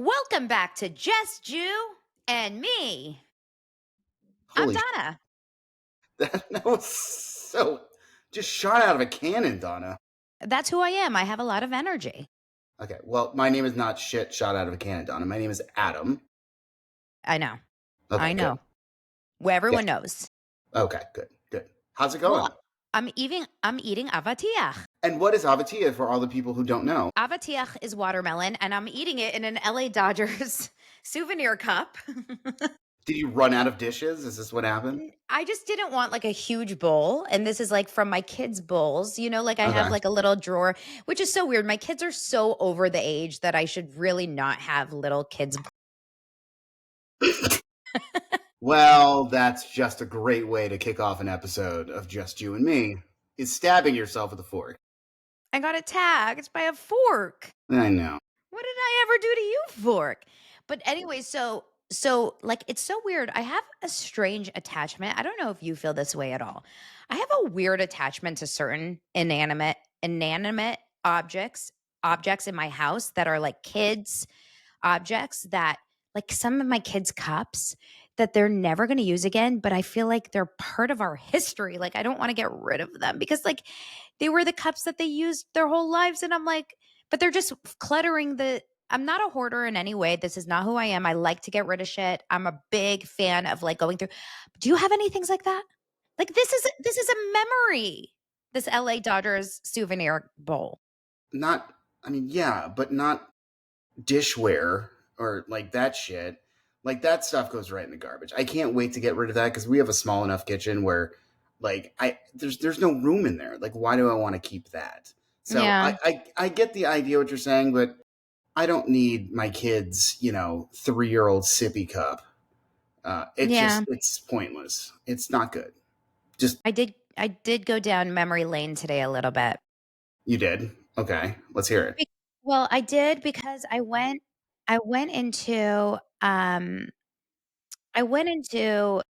Welcome back to Just You and Me. I'm Holy Donna. that was so just shot out of a cannon, Donna. That's who I am. I have a lot of energy. Okay, well, my name is not shit shot out of a cannon, Donna. My name is Adam. I know. Okay, I good. know. Well, Yeah. everyone knows. Okay, good. How's it Well, going? I'm eating avatiach. And what is avatia for all the people who don't know? Avatiach is watermelon, and I'm eating it in an LA Dodgers souvenir cup. Did you run out of dishes? Is this what happened? I just didn't want like a huge bowl. And this is like from my kids' bowls. Like I have Okay. like a little drawer, which is so weird. My kids are so over the age that I should really not have little kids. Well, that's just a great way to kick off an episode of Just You and Me, is stabbing yourself with a fork. I got attacked by a fork. I know. What did I ever do to you, fork? But anyway, so like it's so weird. I have a strange attachment. I don't know if you feel this way at all. I have a weird attachment to certain inanimate objects in my house that are like kids objects that like some of my kids' cups that they're never going to use again, but I feel like they're part of our history. Like I don't want to get rid of them because like they were the cups that they used their whole lives and I'm like but they're just cluttering the I'm not a hoarder in any way. This is not who I am. I like to get rid of shit. I'm a big fan of like going through. Do you have any things like that? Like this is a memory. This LA Dodgers souvenir bowl. Not, I mean, yeah, but not dishware or like that shit. Like that stuff goes right in the garbage. I can't wait to get rid of that because we have a small enough kitchen where like there's no room in there. Like why do I want to keep that? So Yeah. I get the idea what you're saying, but I don't need my kids, 3-year-old sippy cup. Yeah. It's pointless. It's not good. Just I did go down memory lane today a little bit. you did. Okay, let's hear it. Well, I did because I went into I went into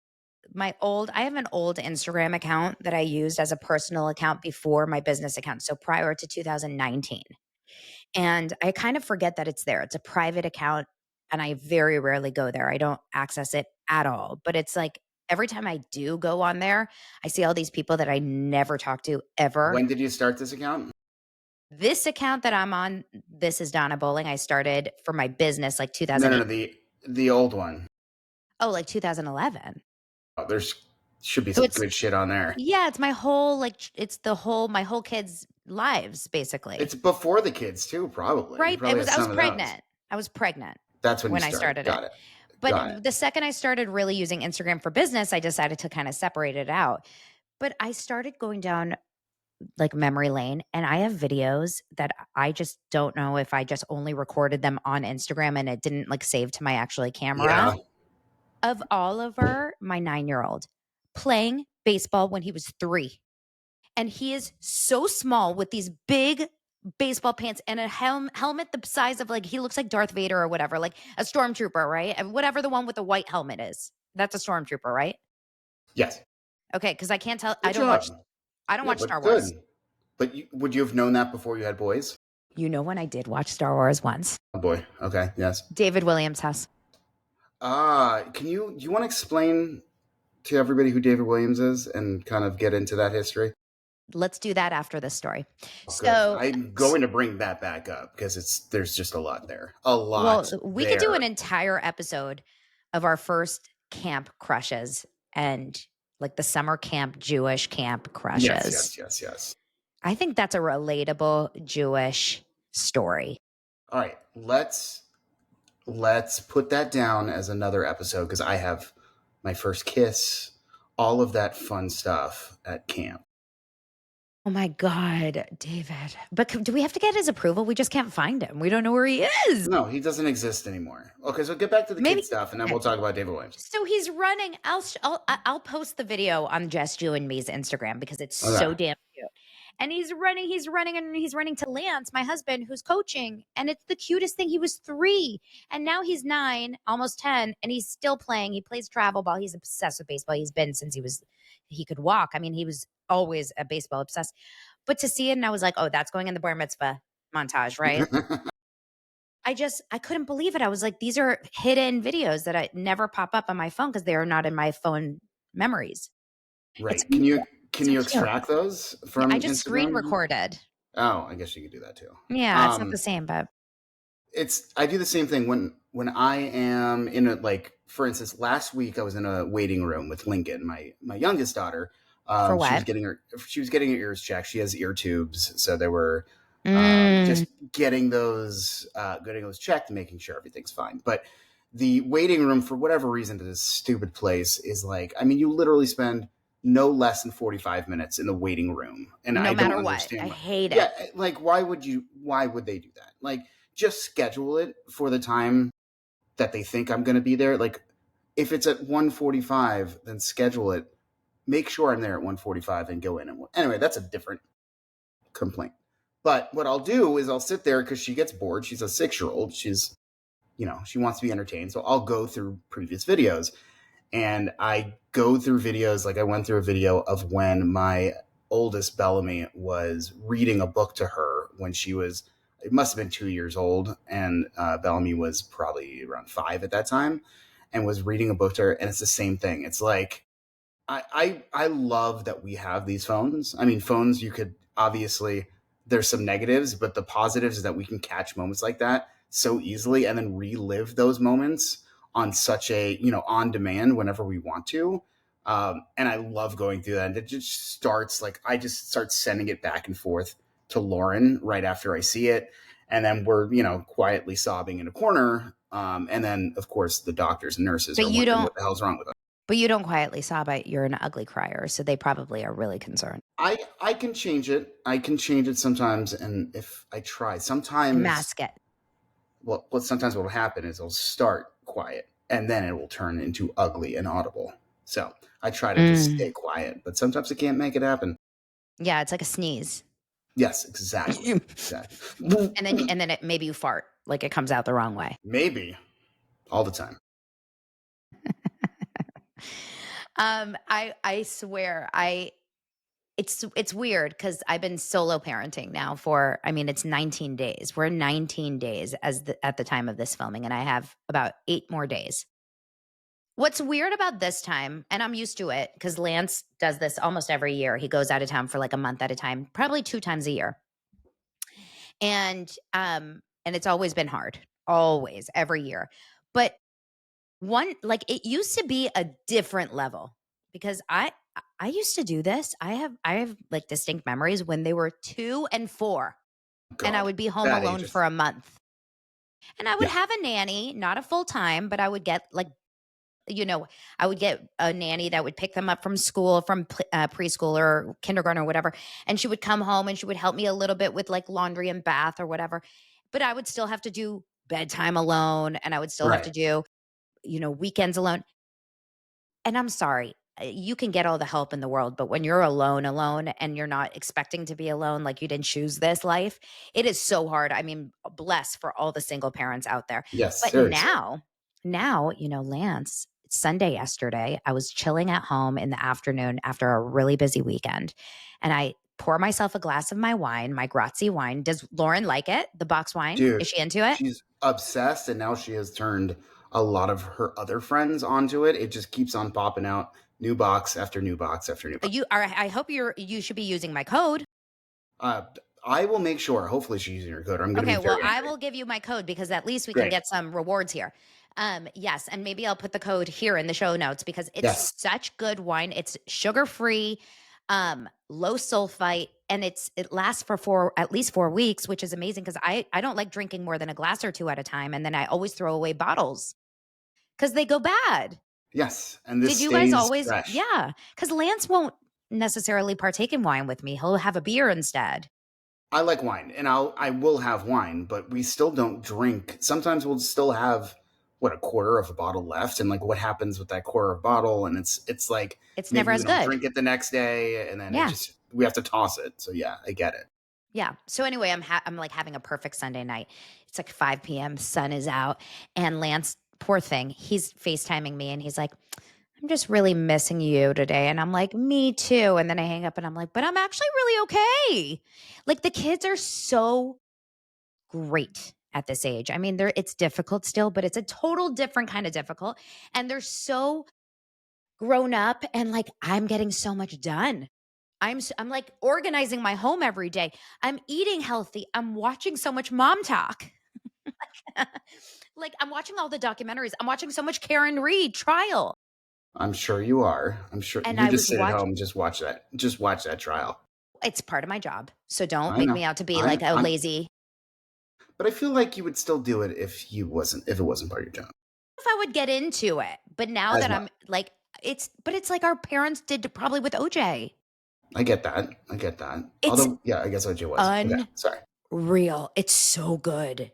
I have an old Instagram account that I used as a personal account before my business account, so prior to 2019. And I kind of forget that it's there. It's a private account and I very rarely go there. I don't access it at all. But it's like every time I do go on there, I see all these people that I never talk to ever. When did you start this account? This account that I'm on, this is Donna Bowling. I started for my business like No, 2008. the old one. Oh, like 2011. Oh, there's should be So some it's good shit on there. yeah, it's my whole it's the whole my whole kids' lives basically. It's before the kids too, probably. You Right? It probably was have I was some of those. pregnant. I was pregnant That's when you when I started. started it. Got it. Got it. But the second I started really using Instagram for business, I decided to kind of separate it out. But I started going down like memory lane and I have videos that I just don't know if I just only recorded them on Instagram and it didn't like save to my actually camera Yeah. of Oliver, my 9-year-old, playing baseball when he was 3. And he is so small with these big baseball pants and a helmet the size of like he looks like Darth Vader or whatever, like a stormtrooper, right? And whatever the one with the white helmet is. That's a stormtrooper, right? Yes. Okay, because I can't tell. Good job. I don't Yeah, watch but Star Wars. good. But would you have known that before you had boys? You know when I did watch Star Wars once? Oh boy. Okay. Yes. David Williams' house. Do you want to explain to everybody who David Williams is and kind of get into that history? Let's do that after this story. Oh, good. So, I'm going to bring that back up because there's just a lot there. A well, lot we could there. do an entire episode of our first camp crushes and like the summer camp Jewish camp crushes. Yes. I think that's a relatable Jewish story. All right, let's put that down as another episode because I have my first kiss, all of that fun stuff at camp. Oh my God, David. But do we have to get his approval? We just can't find him. We don't know where he is. No, he doesn't exist anymore. Okay, so get back to the Maybe kid stuff, and then we'll talk about David Williams. so he's running. I'll post the video on Just You and Me's Instagram because it's Okay. so damn cute. And he's running to Lance, my husband, who's coaching. And it's the cutest thing. He was 3 and now he's 9, almost 10, and he's still playing. He plays travel ball. He's obsessed with baseball. He's been since he could walk. I mean, he was always a baseball obsessed. But to see it, and I was like, oh, that's going in the bar mitzvah montage, right? I couldn't believe it. I was like, these are hidden videos that I never pop up on my phone because they are not in my phone memories. It's Right. so Can so you cute. extract those Yeah, I from just screen Instagram? recorded. Oh, I guess you could do that too. Yeah, it's not the Um, same, but it's I do the same thing when I am in a, like, for instance, last week I was in a waiting room with Lincoln, my youngest daughter. for She was what? getting her ears checked. She has ear tubes, so they were Mm, just getting those checked and making sure everything's fine. But the waiting room, for whatever reason, to this stupid place is like, I mean, you literally spend no less than 45 minutes in the waiting room, and no I don't matter what. I understand why. hate Yeah, it. like, why would they do that? Like, just schedule it for the time that they think I'm going to be there. Like, if it's at 1:45, then schedule it. Make sure I'm there at 1:45 and go in. And anyway, that's a different complaint. But what I'll do is I'll sit there because she gets bored. She's a 6-year old. She wants to be entertained. So I'll go through previous videos, and I go through videos. Like, I went through a video of when my oldest Bellamy was reading a book to her when she was, it must have been 2 years old, and Bellamy was probably around 5 at that time, and was reading a book to her. And it's the same thing. It's like, I love that we have these phones. I mean, phones, you could obviously, there's some negatives, but the positives is that we can catch moments like that so easily and then relive those moments on such a, on demand whenever we want to. And I love going through that. And it just starts like, I just start sending it back and forth to Lauren right after I see it. And then we're, quietly sobbing in a corner. And then, of course, the doctors and nurses But are you wondering don't what the hell's wrong with us. but you don't quietly sob. You're an ugly crier, so they probably are really concerned. I can change it. I can change it sometimes, and if I try, And sometimes mask it. sometimes what will happen is it'll start quiet, and then it will turn into ugly and audible. So I try to just stay Mm. quiet, but sometimes I can't make it happen. Yeah, it's like a sneeze. Yes, exactly, and exactly. then it maybe you fart, like it comes out the wrong way. Maybe all the time. I swear it's weird because I've been solo parenting now for, I mean, it's 19 days. We're 19 days at the time of this filming, and I have about 8 more days. What's weird about this time, and I'm used to it because Lance does this almost every year. He goes out of town for like a month at a time, probably 2 times a year. And it's always been hard, always, every year. But like it used to be a different level because I used to do this. I have like distinct memories when they were 2 and 4, and I God, would be home bad alone ages. for a month. And I would Yeah, have a nanny, not a full time, but I would get like, you know, I would get a nanny that would pick them up from school, from preschool or kindergarten or whatever. And she would come home and she would help me a little bit with like laundry and bath or whatever. But I would still have to do bedtime alone, and I would still have to right. do, weekends alone. And I'm sorry, you can get all the help in the world, but when you're alone, and you're not expecting to be alone, like you didn't choose this life, it is so hard. I mean, bless for all the single parents out there. Yes, But seriously, now, Lance, it's Sunday yesterday. I was chilling at home in the afternoon after a really busy weekend, and I pour myself a glass of my wine, my Grazie wine. Does Lauren like it? The box wine? dude. Is she into it? She's obsessed, and now she has turned a lot of her other friends onto it. It just keeps on popping out, new box after new box after new box. You are. I hope you should be using my code. Uh, I will make sure. Hopefully, she's using her code. Or I'm going to Okay, be well, very I angry. will give you my code because at least we can Great. get some rewards here. Yes, and maybe I'll put the code here in the show notes because Yes. it's such good wine. It's sugar-free, low sulfite, and it lasts for at least 4 weeks, which is amazing because I don't like drinking more than a glass or two at a time, and then I always throw away bottles because they go bad. Yes. And this Did you guys stays always? fresh. Yeah, because Lance won't necessarily partake in wine with me. He'll have a beer instead. I like wine, and I will have wine, but we still don't drink. Sometimes we'll still have a quarter of a bottle left, and like, what happens with that quarter of bottle? And it's like, It's maybe never we as don't good. drink it the next day, and then Yeah. we have to toss it. So yeah, I get it. Yeah. So anyway, I'm like having a perfect Sunday night. It's like 5 p.m. Sun is out, and Lance, poor thing, he's FaceTiming me, and he's like, "I'm just really missing you today," and I'm like, "Me too." And then I hang up, and I'm like, "But I'm actually really okay." Like the kids are so great at this age. I mean, it's difficult still, but it's a total different kind of difficult. And they're so grown up and like I'm getting so much done. I'm like organizing my home every day. I'm eating healthy. I'm watching so much mom talk. Like I'm watching all the documentaries. I'm watching so much Karen Reed trial. I'm sure you are. I'm sure And you I just was sit at watch home and just watch that. Just watch that trial. it's part of my job. So don't I make know. me out to be I like a I'm lazy. but I feel like you would still do it if it wasn't part of your job. If I would get into it. But now As that much. I'm like it's like our parents did probably with OJ. I get that. I get that. It's Although, yeah, I guess OJ was. Okay, sorry. unreal. It's so good.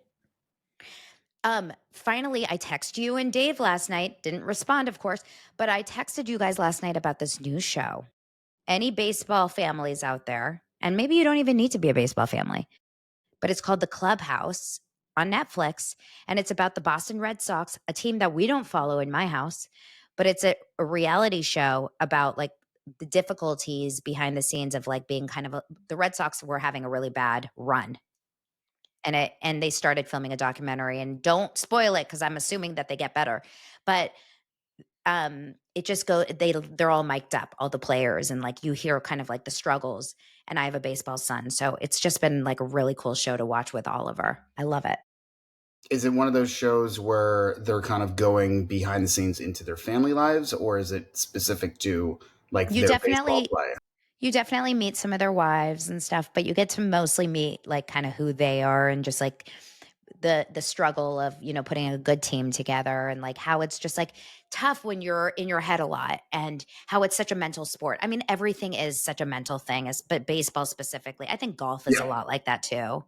Finally, I texted you and Dave last night. Didn't respond, of course, but I texted you guys last night about this new show. Any baseball families out there, and maybe you don't even need to be a baseball family, but it's called The Clubhouse on Netflix, and it's about the Boston Red Sox, a team that we don't follow in my house, but it's a reality show about like the difficulties behind the scenes of like being kind of the Red Sox were having a really bad run and they started filming a documentary and don't spoil it because I'm assuming that they get better. But it just they're all mic'd up, all the players, and like you hear kind of like the struggles. And I have a baseball son. So it's just been like a really cool show to watch with Oliver. I love it. Is it one of those shows where they're kind of going behind the scenes into their family lives, or is it specific to like You their baseball definitely play? you definitely meet some of their wives and stuff, but you get to mostly meet like kind of who they are and just like the struggle of, putting a good team together and like how it's just like tough when you're in your head a lot and how it's such a mental sport. I mean, everything is such a mental thing, but baseball specifically. I think golf is a Yeah. lot like that too.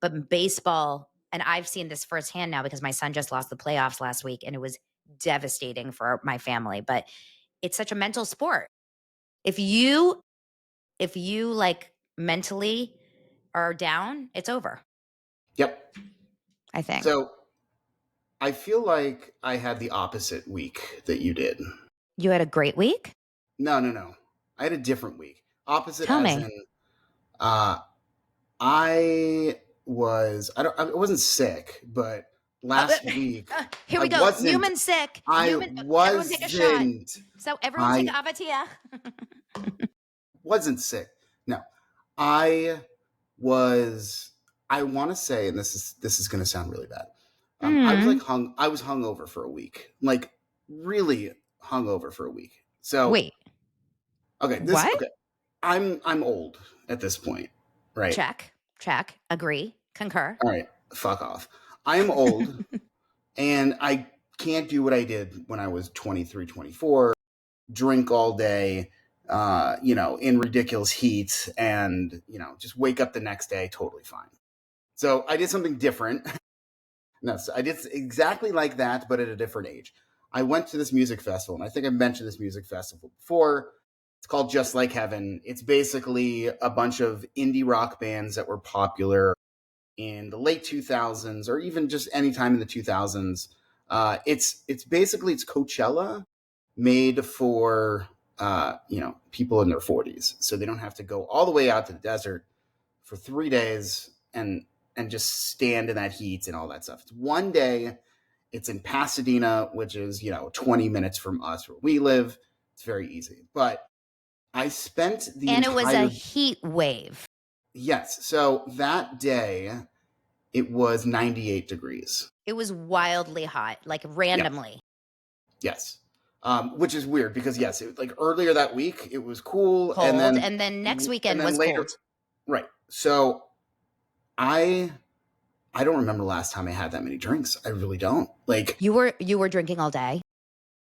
But baseball, and I've seen this firsthand now because my son just lost the playoffs last week and it was devastating for my family, but it's such a mental sport. If you like mentally are down, it's over, Yep. I think. So I feel like I had the opposite week that you did. You had a great week? No, no, no. I had a different week. Opposite Tell as me. in uh I I wasn't sick, but Uh, last week Here I we go. wasn't Newman sick. I Everyone take a shot. wasn't So everyone take I Avatia. wasn't sick. No. I was I want to say, and this is going to sound really bad. Hmm. I was hungover for a week. Like really hungover for a week. So, Wait, okay. what? I'm old at this point, right? Check. Check. Agree. Concur. All right, fuck off. I am old and I can't do what I did when I was 23, 24. Drink all day, in ridiculous heat and, just wake up the next day totally fine. So I did something different. No, so I did exactly like that, but at a different age. I went to this music festival, and I think I've mentioned this music festival before. It's called Just Like Heaven. It's basically a bunch of indie rock bands that were popular in the late 2000s or even just any time in the 2000s. It's Coachella made for people in their 40s, so they don't have to go all the way out to the desert for 3 days and just stand in that heat and all that stuff. It's one day. It's in Pasadena, which is 20 minutes from us where we live. It's very easy, but I spent the And it was a entire heat wave. yes. So that day it was 98 degrees. It was wildly hot, like Yes. randomly Yes. Which is weird because yes, like earlier that week it was cool, cold. And then next and weekend then was later, cold. right? So I I don't remember the last time I had that many drinks. I really don't. Like You were drinking all day?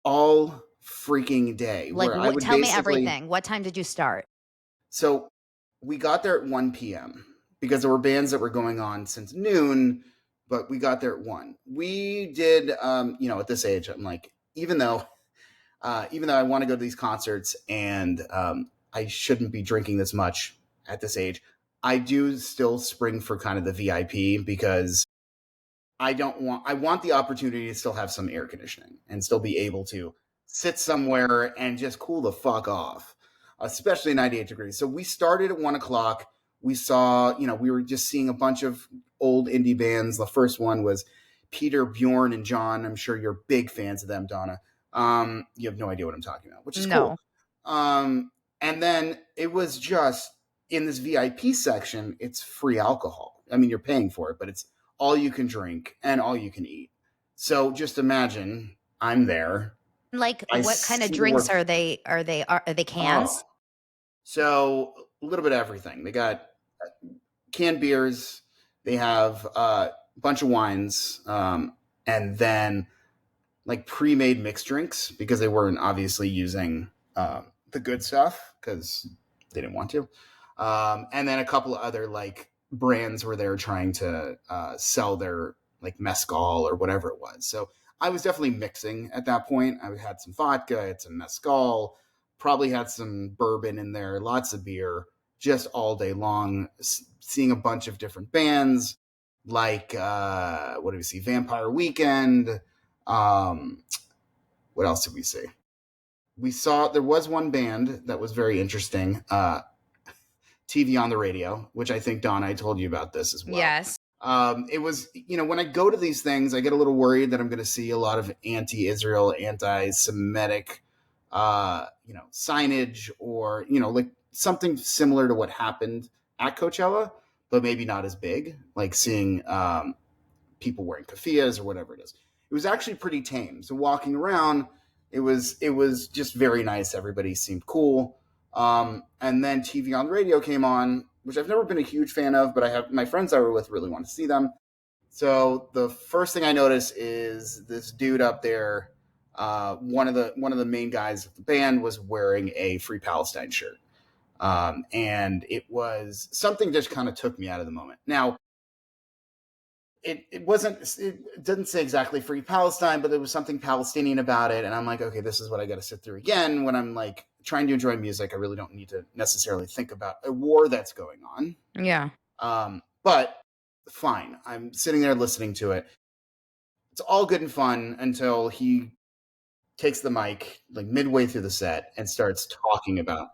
all freaking day, Like where I what would tell me basically. everything. What time did you start? So we got there at 1 p.m. because there were bands that were going on since noon, but we got there at 1. We did, at this age, I'm like, even though I want to go to these concerts and I shouldn't be drinking this much at this age, I do still spring for kind of the VIP because I want the opportunity to still have some air conditioning and still be able to sit somewhere and just cool the fuck off, especially 98 degrees. So we started at 1 o'clock. We saw, we were just seeing a bunch of old indie bands. The first one was Peter, Bjorn, and John. I'm sure you're big fans of them, Donna. You have no idea what I'm talking about, which is cool. No. And then it was just in this VIP section, it's free alcohol. I mean, you're paying for it, but it's all you can drink and all you can eat. So just imagine I'm there. Like, I what kind of see the drinks word. are they Oh, cans? so a little bit of everything. They got canned beers. They have a bunch of wines, and then like pre-made mixed drinks because they weren't obviously using the good stuff because they didn't want to. And then a couple of other like brands where they were trying to sell their like mezcal or whatever it was. So I was definitely mixing at that point. I had some vodka, I had some mezcal, probably had some bourbon in there, lots of beer, just all day long, seeing a bunch of different bands like what do we see? Vampire Weekend. Um, what else did we see? We saw there was one band that was very interesting. TV on the radio, which I think Don, I told you about this as well. Yes. It was, when I go to these things, I get a little worried that I'm going to see a lot of anti-Israel, anti-Semitic, signage or, like something similar to what happened at Coachella, but maybe not as big, like seeing people wearing keffiyehs or whatever it is. It was actually pretty tame. So walking around, it was just very nice. Everybody seemed cool. And then TV on the radio came on, which I've never been a huge fan of, but I have my friends I were with really want to see them. So the first thing I noticed is this dude up there. One of the main guys of the band was wearing a Free Palestine shirt, and it was something just kind of took me out of the moment. Now it didn't say exactly free Palestine, but there was something Palestinian about it. And I'm like, okay, this is what I got to sit through again when I'm like trying to enjoy music. I really don't need to necessarily think about a war that's going on. Yeah. But fine. I'm sitting there listening to it. It's all good and fun until he takes the mic like midway through the set and starts talking about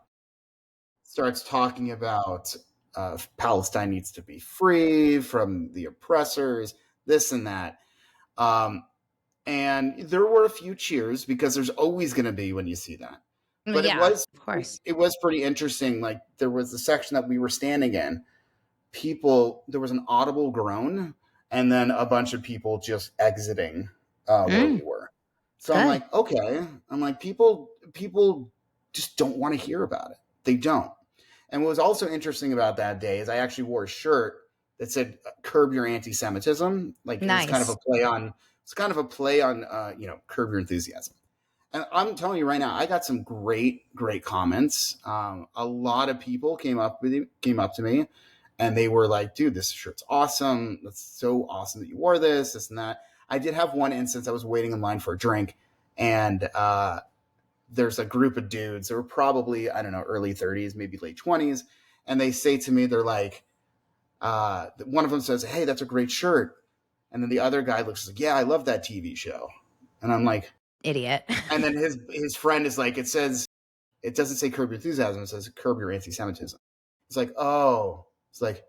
Palestine needs to be free from the oppressors, this and that. Um, and there were a few cheers because there's always going to be when you see that. But it Yeah, was of course. it was pretty interesting. Like there was a section that we were standing in. There was an audible groan, and then a bunch of people just exiting where we Mm, were. So I'm good. like, okay. I'm like, people just don't want to hear about it. They don't. And what was also interesting about that day is I actually wore a shirt that said "Curb Your Anti-Semitism." Like it was kind of Nice. a play on. It's kind of a play on, "Curb Your Enthusiasm." And I'm telling you right now, I got some great, great comments. A lot of people came up to me, and they were like, "Dude, this shirt's awesome. That's so awesome that you wore this and that." I did have one instance. I was waiting in line for a drink, and there's a group of dudes. They were probably, I don't know, early 30s, maybe late 20s, and they say to me, they're like, one of them says, "Hey, that's a great shirt," and then the other guy looks like, "Yeah, I love that TV show," and I'm like, Idiot. and then his friend is like, it doesn't say curb your enthusiasm, it says curb your anti-Semitism. It's like, oh, it's like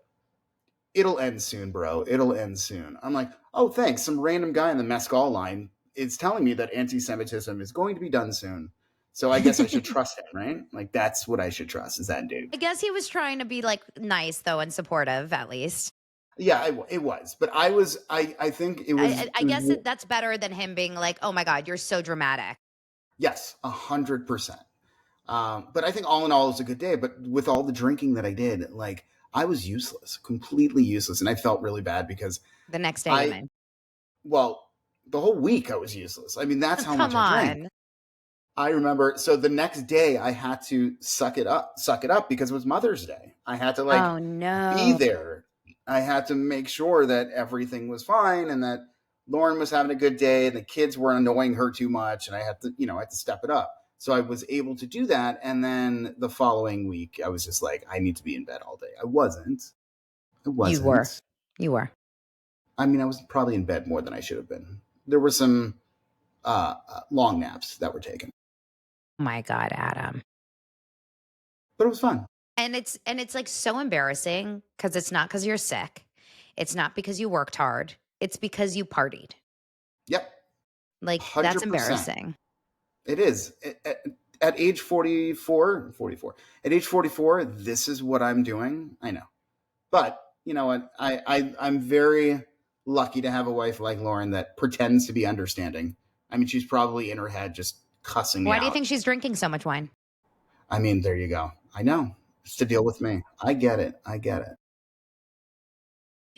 it'll end soon, bro. It'll end soon. I'm like, oh, thanks. Some random guy in the mezcal line is telling me that anti-Semitism is going to be done soon. So I guess I should trust him, right? Like that's what I should trust is that dude. I guess he was trying to be, like, nice, though, and supportive, at least. Yeah, it was, but I think it I was, I I guess that's better than him being like, "Oh my god, you're so dramatic." yes, 100%. But I think all in all, it was a good day. But with all the drinking that I did, like I was useless, completely useless, and I felt really bad because The next day, you I, mean. well, the whole week I was useless. I mean, that's how much Come I drank. on. I remember. So the next day, I had to suck it up because it was Mother's Day. I had to like Oh, be no. there. I had to make sure that everything was fine and that Lauren was having a good day and the kids weren't annoying her too much. And I had to step it up. So I was able to do that. And then the following week, I was just like, I need to be in bed all day. I wasn't. I You were. wasn't. You were. I mean, I was probably in bed more than I should have been. There were some long naps that were taken, My god, Adam. but it was fun. And it's like, so embarrassing because it's not because 'cause you're sick. It's not because you worked hard. It's because you partied. Yep. Like, that's 100%. embarrassing. It is. At age 44, 44. At age 44, this is what I'm doing. I know. But you know what? I'm very lucky to have a wife like Lauren that pretends to be understanding. I mean, she's probably in her head just cussing me Why do you out. think she's drinking so much wine? I mean, there you go. I know. It's to deal with me. I get it. I get it.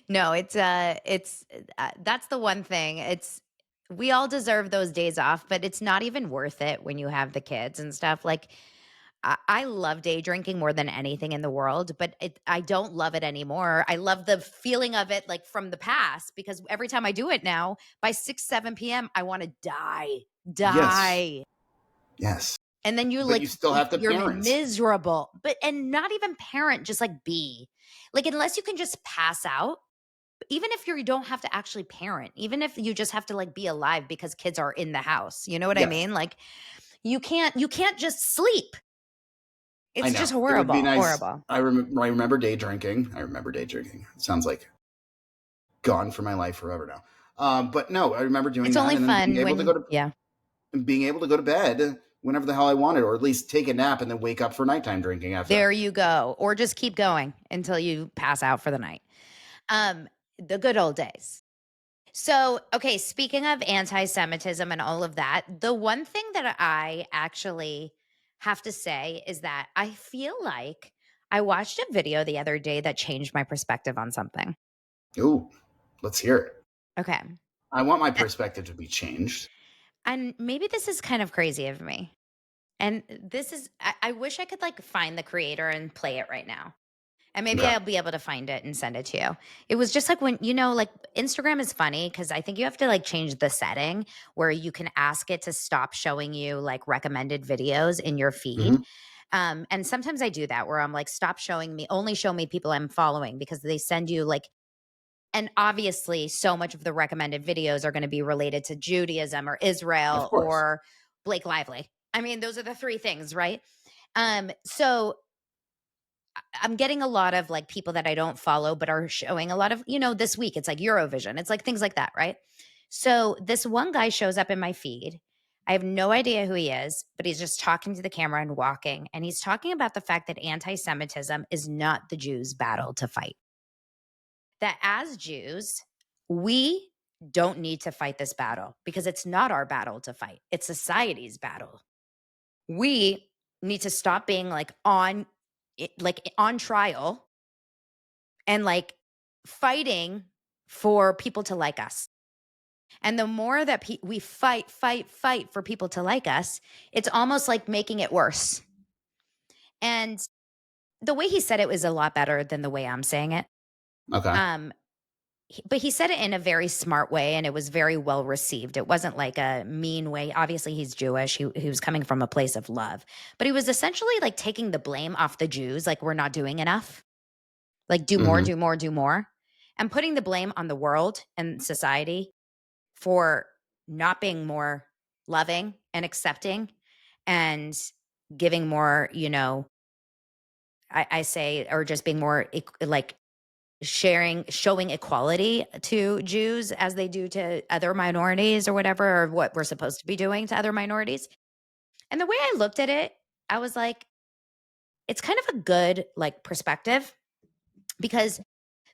No, that's the one thing. We all deserve those days off, but it's not even worth it when you have the kids and stuff. Like, I love day drinking more than anything in the world, but I don't love it anymore. I love the feeling of it, like from the past, because every time I do it now, by 6, 7 p.m., I want to die, Yes. die. Yes. And then But you still have to you're parent. miserable, and not even parent, just like be. Like, unless you can just pass out, even if you don't have to actually parent, even if you just have to like be alive because kids are in the house, you know what I Yes. mean? Like, you can't just sleep. I It's know. just It would be horrible, nice. horrible. I remember day drinking. I remember day drinking. It sounds like gone from my life forever now. But no, I remember doing It's that only and then fun when yeah. being able to go to bed whenever the hell I wanted, or at least take a nap and then wake up for nighttime drinking after. There you go. Or just keep going until you pass out for the night. Um, the good old days. So, okay, speaking of anti-Semitism and all of that, the one thing that I actually have to say is that I feel like I watched a video the other day that changed my perspective on something. Ooh, let's hear it. Okay. I want my A- perspective to be changed. And maybe this is kind of crazy of me. And I wish I could like find the creator and play it right now. And maybe Okay. I'll be able to find it and send it to you. It was just like when, like Instagram is funny because I think you have to like change the setting where you can ask it to stop showing you like recommended videos in your feed. Hmm. And sometimes I do that where I'm like, stop showing me, only show me people I'm following because they send you like, and obviously so much of the recommended videos are going to be related to Judaism or Of Israel course. or Blake Lively. I mean, those are the three things, right? So I'm getting a lot of like people that I don't follow, but are showing a lot of, this week it's like Eurovision. It's like things like that, right? So this one guy shows up in my feed. I have no idea who he is, but he's just talking to the camera and walking. And he's talking about the fact that anti Semitism is not the Jews' battle to fight. That as Jews, we don't need to fight this battle because it's not our battle to fight, it's society's battle. We need to stop being like on trial and like fighting for people to like us. And the more that we fight, fight, fight for people to like us, it's almost like making it worse. And the way he said it was a lot better than the way I'm saying it. Okay. Um, but he said it in a very smart way and it was very well received. It wasn't like a mean way. Obviously, he's Jewish. He was coming from a place of love, but he was essentially like taking the blame off the Jews, like we're not doing enough. Like, do more, Hmm. do more, do more, and putting the blame on the world and society for not being more loving and accepting and giving more, I say, or just being more like showing equality to Jews as they do to other minorities or whatever, or what we're supposed to be doing to other minorities. And the way I looked at it, I was like, it's kind of a good like perspective because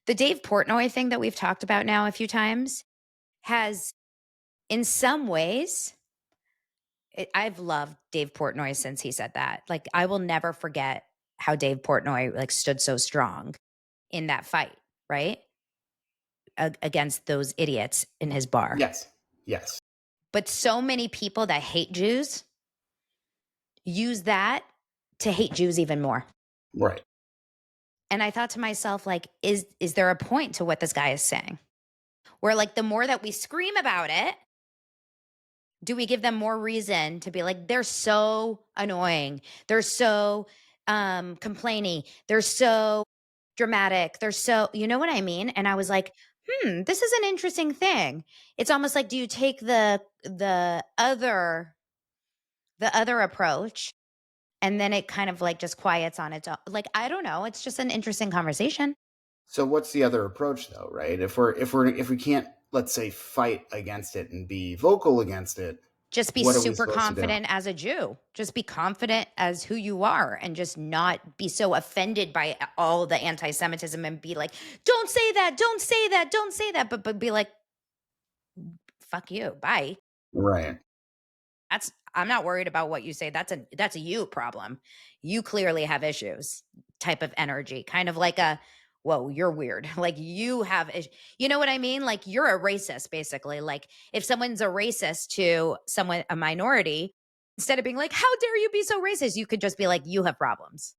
the Dave Portnoy thing that we've talked about now a few times has, in some ways, I've loved Dave Portnoy since he said that. Like, I will never forget how Dave Portnoy like stood so strong in that fight, right? Against those idiots in his bar. Yes. Yes. But so many people that hate Jews use that to hate Jews even more. Right. And I thought to myself, like, is there a point to what this guy is saying? Where like the more that we scream about it, do we give them more reason to be like, they're so annoying, they're so complaining, they're so dramatic, they're so, you know what I mean? And I was like, this is an interesting thing. It's almost like, do you take the other approach and then it kind of like just quiets on its own? Like, I don't know, it's just an interesting conversation. So what's the other approach though, right? If we can't, let's say, fight against it and be vocal against it, Just be what are we super supposed to do? confident as a Jew. Just be confident as who you are and just not be so offended by all the anti-Semitism and be like, "Don't say that, don't say that, don't say that," but be like, "Fuck you. Bye." Right. That's I'm not worried about what you say. That's a you problem. You clearly have issues type of energy. Kind of like a, whoa, you're weird. Like you have you know what I mean? Like you're a racist basically. Like if someone's a racist to someone a minority, instead of being like, "How dare you be so racist?" You could just be like, "You have problems.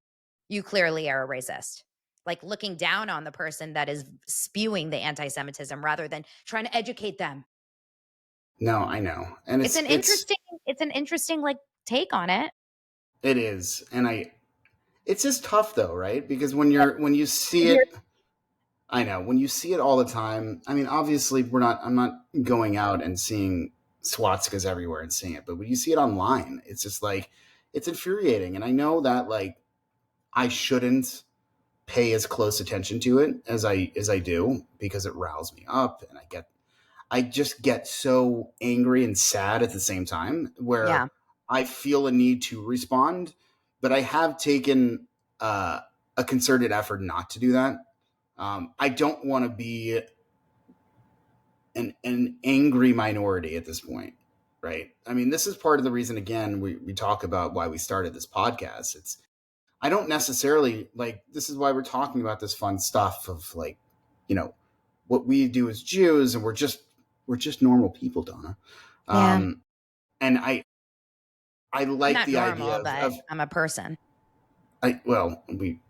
You clearly are a racist." Like looking down on the person that is spewing the anti-Semitism rather than trying to educate them. No, I know. And It's an interesting it's an interesting, like, take on it. it is. And it's just tough though, right? Because Yeah, when you see here it, I know, when you see it all the time, I mean, obviously I'm not going out and seeing swastikas everywhere and seeing it, but when you see it online, it's just like it's infuriating. And I know that like I shouldn't pay as close attention to it as I do because it riles me up and I just get so angry and sad at the same time where yeah, I feel a need to respond, but I have taken a concerted effort not to do that. I don't want to be an angry minority at this point, right? I mean, this is part of the reason, again, we talk about why we started this podcast. I don't necessarily like, this is why we're talking about this fun stuff of like, you know, what we do as Jews, and we're just normal people, Donna. yeah. Um, and I I'm like not the idea normal, but of I'm a person. well, we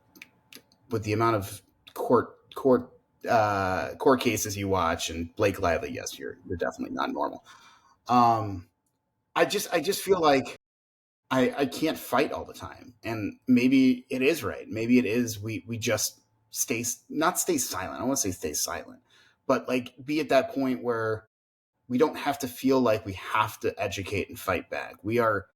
with the amount of court cases you watch and Blake Lively, yes, you're definitely not normal. Um, I just feel like I can't fight all the time, and maybe it is right. Maybe it is we just not stay silent. I don't want to say stay silent, but like be at that point where we don't have to feel like we have to educate and fight back. We are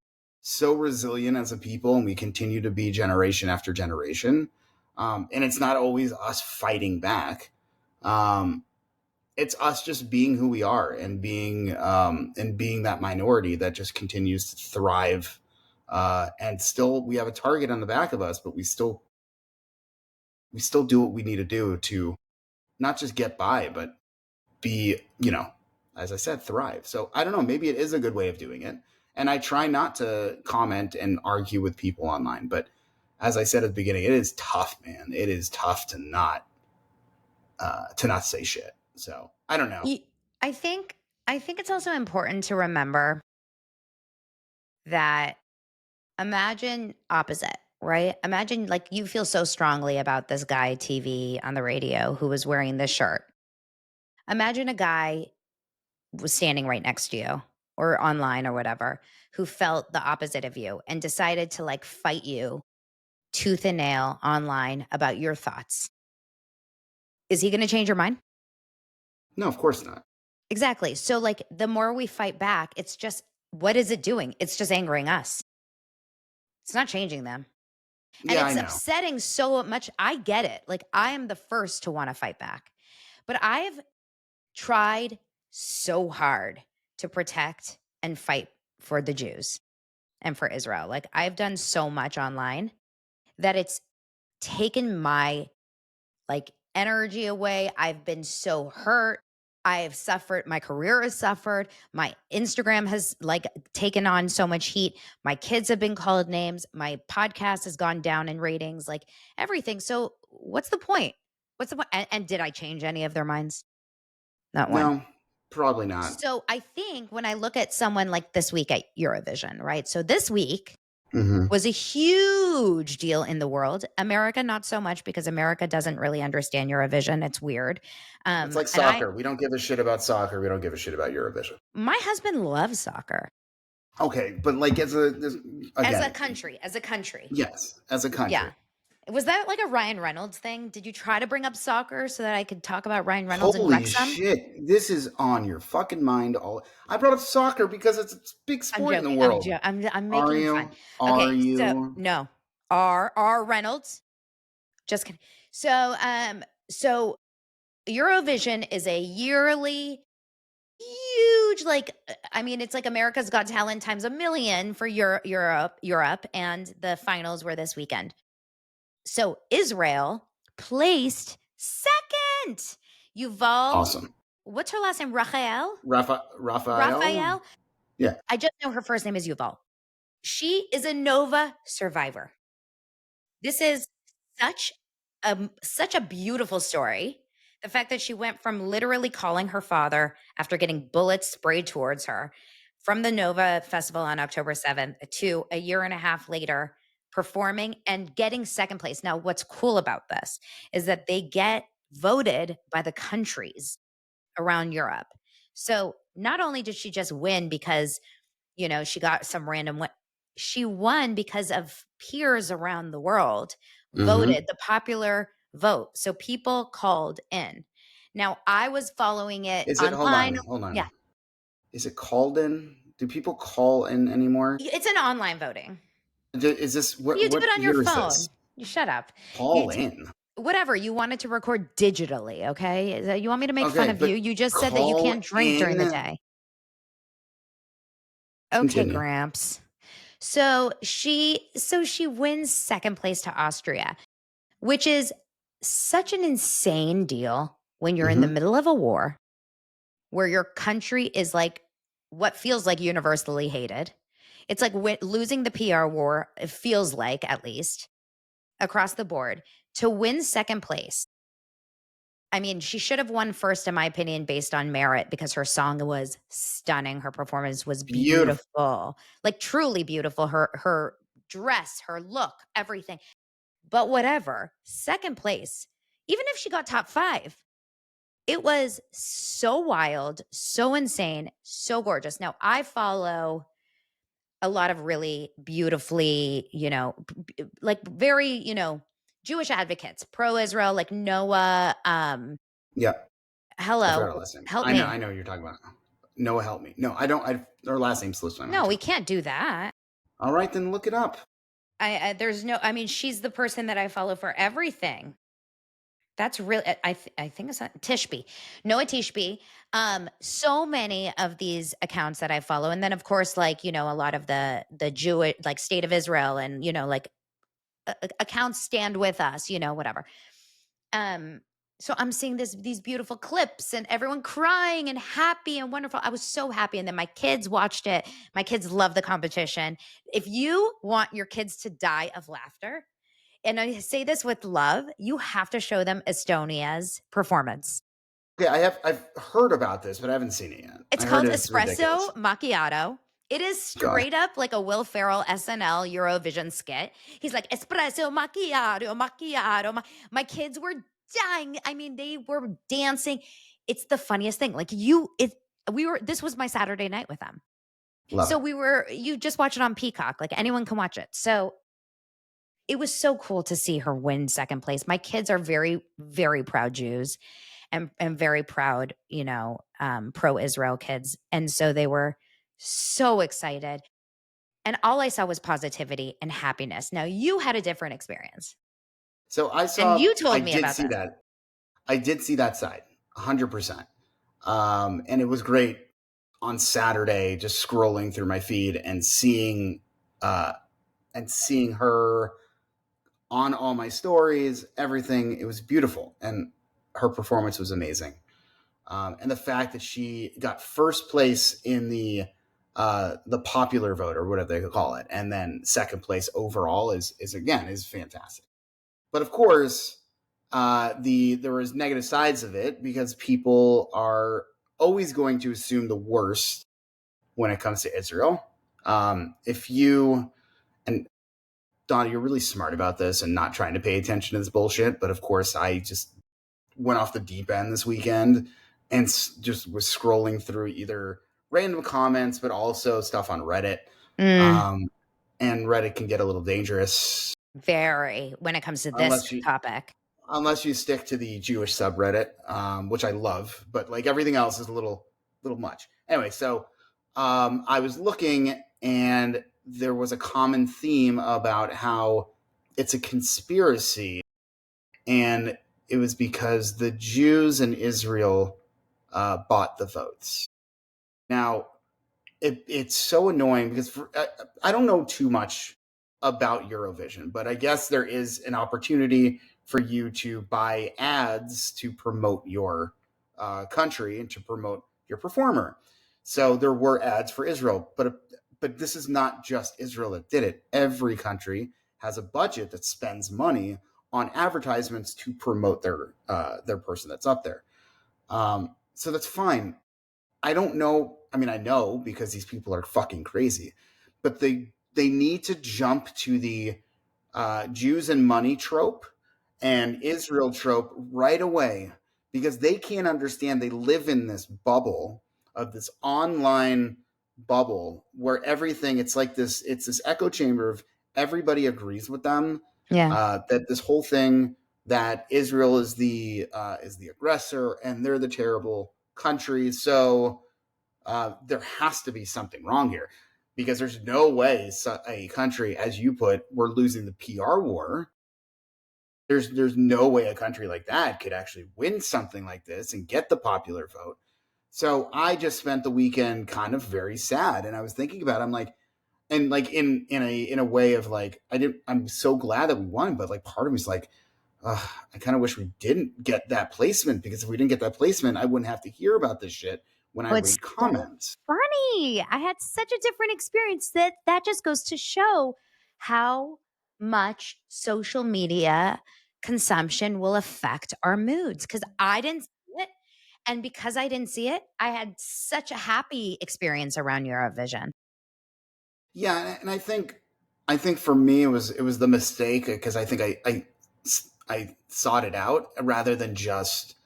so resilient as a people, and we continue to be generation after generation. And it's not always us fighting back. Um, it's us just being who we are and being that minority that just continues to thrive. And still, we have a target on the back of us, but we still do what we need to do to not just get by, but be, as I said, thrive. So I don't know, maybe it is a good way of doing it. And I try not to comment and argue with people online, but as I said at the beginning, it is tough, man. It is tough to not say shit. So I don't know. Ye I think I think it's also important to remember that imagine opposite, right? Imagine, like, you feel so strongly about this guy TV on the radio who was wearing this shirt. Imagine a guy was standing right next to you or online or whatever who felt the opposite of you and decided to, like, fight you tooth and nail online about your thoughts. Is he gonna change your mind? No, of course not. Exactly. So, like, the more we fight back, it's just what is it doing? It's just angering us. It's not changing them. And Yeah, I it's know. upsetting so much. I get it. Like, I am the first to want to fight back. But I've tried so hard to protect and fight for the Jews and for Israel. Like, I've done so much online that it's taken my like energy away. I've been so hurt. I have suffered. My career has suffered. My Instagram has like taken on so much heat. My kids have been called names. My podcast has gone down in ratings, like everything. So, what's the point? What's the point? And did I change any of their minds? Not one. No, probably not. So, I think when I look at someone like this week at Eurovision, right? So, this week, Hmm. was a huge deal in the world. America, not so much because America doesn't really understand Eurovision. It's weird. It's like And soccer. We don't give a shit about soccer. We don't give a shit about Eurovision. my husband loves soccer Okay, but like again, as a country. yes, as a Yeah. country. Was that like a Ryan Reynolds thing? Did you try to bring up soccer so that I could talk about Ryan Reynolds and Holy Wrexham? shit, this is on your fucking mind. All I brought up soccer because it's a big I'm sport in the joking. world. I'm Are making fun. you? Are Okay, so you? no. R Reynolds. Just kidding. So So Eurovision is a yearly huge, like, I mean, it's like America's Got Talent times a million for Europe, and the finals were this weekend. So Israel placed second. Yuval, Awesome. what's her last name? Raphael? Raphael? Raphael? Yeah. I just know her first name is Yuval. She is a Nova survivor. This is such such a beautiful story. The fact that she went from literally calling her father after getting bullets sprayed towards her from the Nova Festival on October 7th to a year and a half later performing and getting second place. Now, what's cool about this is that they get voted by the countries around Europe. So, not only did she just win because she got some random win. She won because of peers around the world Mm-hmm. voted the popular vote. So people called in. Now, I was following it Is it? Hold online. on. Hold Yeah, on. Is it called in? Do people call in anymore? it's an online voting. Is this You do it what on your year is this? phone. You shut up. Call You in. whatever, you wanted to record digitally, okay? You want me to make fun Okay, of you? but You just said that you call can't drink during the in. day. Okay, Continue. Gramps. So she wins second place to Austria, which is such an insane deal when you're in the Mm-hmm. middle of a war where your country is like what feels like universally hated. It's like losing the PR war, it feels like, at least across the board, to win second place. I mean, she should have won first, in my opinion, based on merit because her song was stunning. Her performance was Beautiful. beautiful, like truly beautiful. Her dress, her look, everything. But whatever, second place, even if she got top 5, it was so wild, so insane, so gorgeous. Now, I follow a lot of really beautifully, like very, Jewish advocates, pro-Israel, like Noah, Yeah, I forgot hello, her last name. help I know. me. I know who you're talking about. Noah, help me. No, I don't. Her last name's listed on mine No, we too. can't do that. All right, then look it up. There's no, I mean, she's the person that I follow for everything. That's really I think it's not Tishby. Noah Tishby. So many of these accounts that I follow. And then of course, like, a lot of the Jewish, like, State of Israel, and like accounts stand with us, whatever. Um, so I'm seeing these beautiful clips and everyone crying and happy and wonderful. I was so happy. And then my kids watched it. My kids love the competition. If you want your kids to die of laughter, and I say this with love, you have to show them Estonia's performance. Okay, I've heard about this, but I haven't seen it yet. It's I heard called it's ridiculous. Espresso Macchiato. It is God, straight up like a Will Ferrell SNL Eurovision skit. He's like, Espresso Macchiato, Macchiato. My kids were dying. I mean, they were dancing. It's the funniest thing. Like, this was my Saturday night with them. love So it. you just watch it on Peacock. Like, anyone can watch it. So it was so cool to see her win second place. My kids are very, very proud Jews and very proud, pro-Israel kids. And so they were so excited. And all I saw was positivity and happiness. Now you had a different experience. So And you I told me did about see this. that. I did see that side, 100%. And it was great on Saturday, just scrolling through my feed uh, and seeing her on all my stories, everything. It was beautiful, and her performance was amazing. And the fact that she got first place in the popular vote, or whatever they call it, and then second place overall is fantastic. But of course, there was negative sides of it because people are always going to assume the worst when it comes to Israel. If you and Donna, you're really smart about this and not trying to pay attention to this bullshit. But of course, I just went off the deep end this weekend and just was scrolling through either random comments, but also stuff on Reddit. Mm, Um, and Reddit can get a little dangerous very, when it comes to this unless you topic. unless you stick to the Jewish subreddit, which I love, but like everything else is a little much. Anyway, so I was looking, and there was a common theme about how it's a conspiracy, and it was because the Jews in Israel bought the votes. Now, it's so annoying because I don't know too much about Eurovision, but I guess there is an opportunity for you to buy ads to promote your country and to promote your performer. So there were ads for Israel, but this is not just Israel that did it. Every country has a budget that spends money on advertisements to promote their person that's up there. So that's fine. I don't know. I mean, I know because these people are fucking crazy, but they need to jump to the Jews and money trope and Israel trope right away because they can't understand. They live in this bubble of this online bubble where everything it's this echo chamber of everybody agrees with them. Yeah. That this whole thing that Israel is the aggressor and they're the terrible country. So there has to be something wrong here because there's no way a country, as you put, we're losing the PR war. There's no way a country like that could actually win something like this and get the popular vote. So I just spent the weekend kind of very sad, and I was thinking about it, I'm like, and like in a way of like I'm so glad that we won, but like part of me is like, I kind of wish we didn't get that placement because if we didn't get that placement, I wouldn't have to hear about this shit when I Oh, it's read so comments. funny. I had such a different experience that just goes to show how much social media consumption will affect our moods because I didn't see it. And because I didn't see it, I had such a happy experience around Eurovision. Yeah, and I think for me it was the mistake because I think I sought it out rather than just